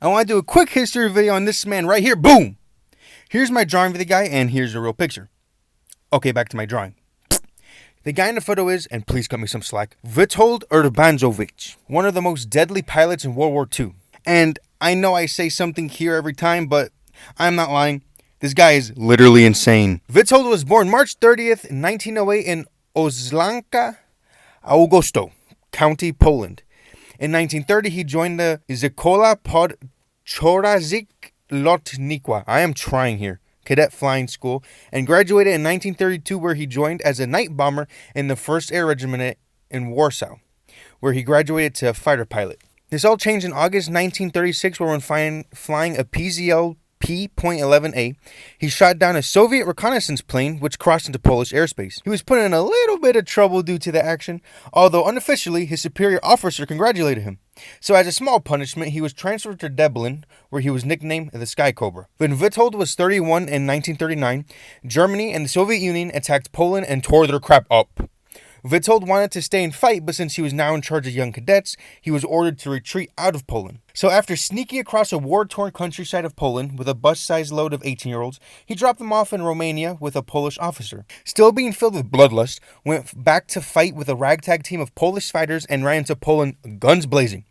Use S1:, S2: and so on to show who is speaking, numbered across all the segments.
S1: I want to do a quick history video on this man right here. Boom! Here's my drawing for the guy, and here's the real picture. Okay, back to my drawing. The guy in the photo is, and please cut me some slack, Witold Urbanowicz, one of the most deadly pilots in World War II. And I know I say something here every time, but I'm not lying. This guy is literally insane. Witold was born March 30th, 1908 in Ozlanka, Augusto County, Poland. In 1930, he joined the Szkoła Podchorążych Lotnictwa. I am trying here. Cadet Flying School, and graduated in 1932, where he joined as a night bomber in the 1st Air Regiment in Warsaw, where he graduated to fighter pilot. This all changed in August 1936, where when flying a PZL P.11A, he shot down a Soviet reconnaissance plane which crossed into Polish airspace. He was put in a little bit of trouble due to the action, although unofficially his superior officer congratulated him. So as a small punishment, he was transferred to Dublin, where he was nicknamed the Sky Cobra. When Witold was 31 in 1939, Germany and the Soviet Union attacked Poland and tore their crap up. Witold wanted to stay and fight, but since he was now in charge of young cadets, he was ordered to retreat out of Poland. So after sneaking across a war-torn countryside of Poland with a bus-sized load of 18-year-olds, he dropped them off in Romania with a Polish officer. Still being filled with bloodlust, went back to fight with a ragtag team of Polish fighters and ran into Poland guns blazing.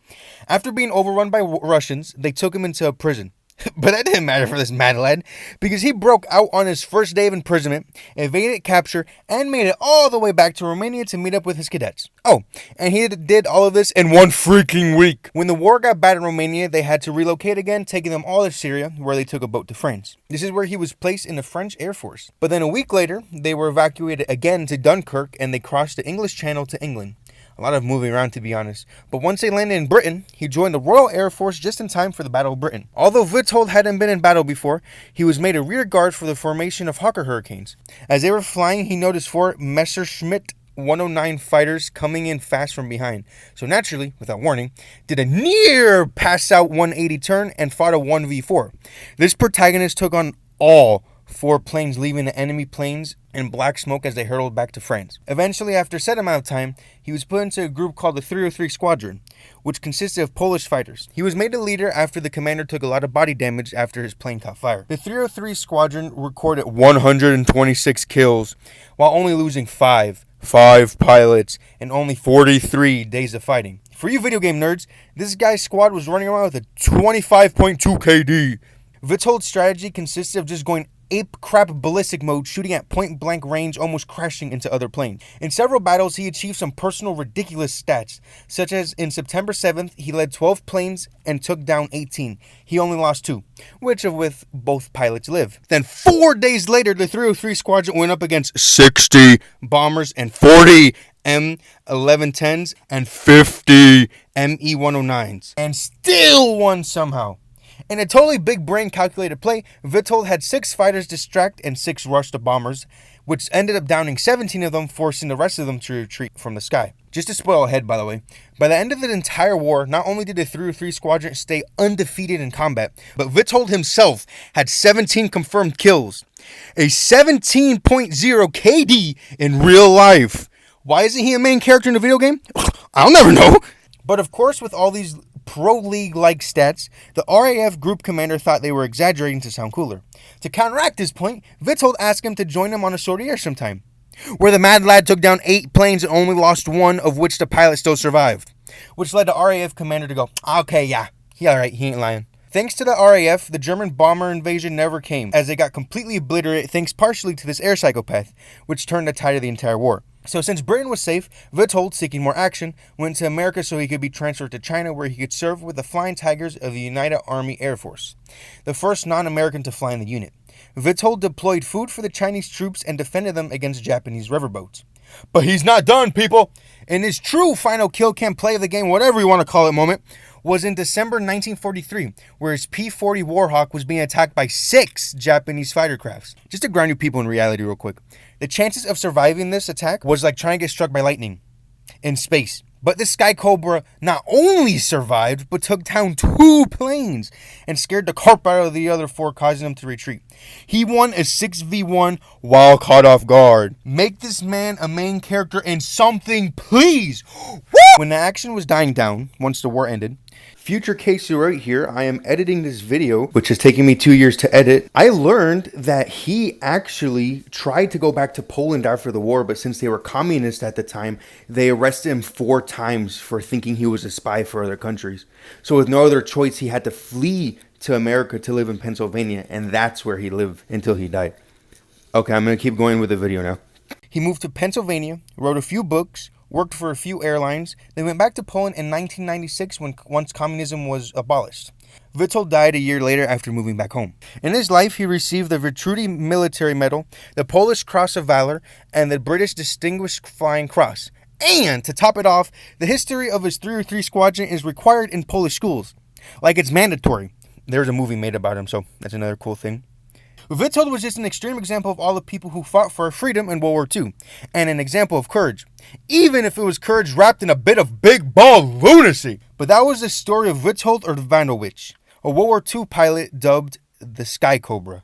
S1: After being overrun by Russians, they took him into a prison. But that didn't matter for this mad lad, because he broke out on his first day of imprisonment, evaded capture, and made it all the way back to Romania to meet up with his cadets. Oh, and he did all of this in one freaking week. When the war got bad in Romania, they had to relocate again, taking them all to Syria, where they took a boat to France. This is where he was placed in the French Air Force. But then a week later, they were evacuated again to Dunkirk, and they crossed the English Channel to England. A lot of moving around, to be honest. But once they landed in Britain, he joined the Royal Air Force just in time for the Battle of Britain. Although Witold hadn't been in battle before, he was made a rear guard for the formation of Hawker Hurricanes. As they were flying, he noticed 4 Messerschmitt 109 fighters coming in fast from behind. So naturally, without warning, did a near pass-out 180 turn and fought a 1v4. This protagonist took on all 4 planes, leaving the enemy planes in black smoke as they hurtled back to France. Eventually, after a set amount of time, he was put into a group called the 303 Squadron, which consisted of Polish fighters. He was made a leader after the commander took a lot of body damage after his plane caught fire. The 303 Squadron recorded 126 kills, while only losing 5 pilots and only 43 days of fighting. For you video game nerds, this guy's squad was running around with a 25.2 KD. Witold's strategy consisted of just going ape crap ballistic mode, shooting at point blank range, almost crashing into other planes. In several battles, he achieved some personal ridiculous stats, such as in September 7th, he led 12 planes and took down 18. He only lost 2, which of with both pilots live. Then 4 days later, the 303 Squadron went up against 60 bombers and 40 M1110s and 50 ME109s, and still won somehow. In a totally big brain calculated play, Witold had 6 fighters distract and 6 rush the bombers, which ended up downing 17 of them, forcing the rest of them to retreat from the sky. Just to spoil ahead, by the way, by the end of the entire war, not only did the 303 Squadron stay undefeated in combat, but Witold himself had 17 confirmed kills. A 17.0 KD in real life. Why isn't he a main character in the video game? I'll never know. But of course, with all these pro league-like stats, the RAF group commander thought they were exaggerating to sound cooler. To counteract this point, Witold asked him to join him on a sortie sometime, where the mad lad took down 8 planes and only lost 1, of which the pilot still survived, which led the RAF commander to go, okay, yeah, alright, he ain't lying. Thanks to the RAF, the German bomber invasion never came, as they got completely obliterated thanks partially to this air psychopath, which turned the tide of the entire war. So since Britain was safe, Witold, seeking more action, went to America so he could be transferred to China, where he could serve with the Flying Tigers of the United Army Air Force, the first non-American to fly in the unit. Witold deployed food for the Chinese troops and defended them against Japanese riverboats. But he's not done, people! And his true final kill cam play of the game, whatever you want to call it, moment, was in December 1943, where his P-40 Warhawk was being attacked by 6 Japanese fighter crafts. Just to ground you people in reality real quick, the chances of surviving this attack was like trying to get struck by lightning in space. But the Sky Cobra not only survived, but took down 2 planes and scared the crap out of the other 4, causing them to retreat. He won a 6v1 while caught off guard. Make this man a main character in something, please! Woo! When the action was dying down, once the war ended, Future case right here, I am editing this video, which is taking me 2 years to edit. I learned that he actually tried to go back to Poland after the war, but since they were communist at the time, they arrested him 4 times for thinking he was a spy for other countries. So with no other choice, he had to flee to America to live in Pennsylvania, and that's where he lived until he died. Okay, I'm going to keep going with the video now. He moved to Pennsylvania, wrote a few books, worked for a few airlines, then went back to Poland in 1996 once communism was abolished. Witold died a year later after moving back home. In his life, he received the Virtuti Military Medal, the Polish Cross of Valor, and the British Distinguished Flying Cross. And, to top it off, the history of his 303 Squadron is required in Polish schools. Like, it's mandatory. There's a movie made about him, so that's another cool thing. Witold was just an extreme example of all the people who fought for freedom in World War II, and an example of courage, even if it was courage wrapped in a bit of big ball lunacy. But that was the story of Witold Urbanowicz, a World War II pilot dubbed the Sky Cobra.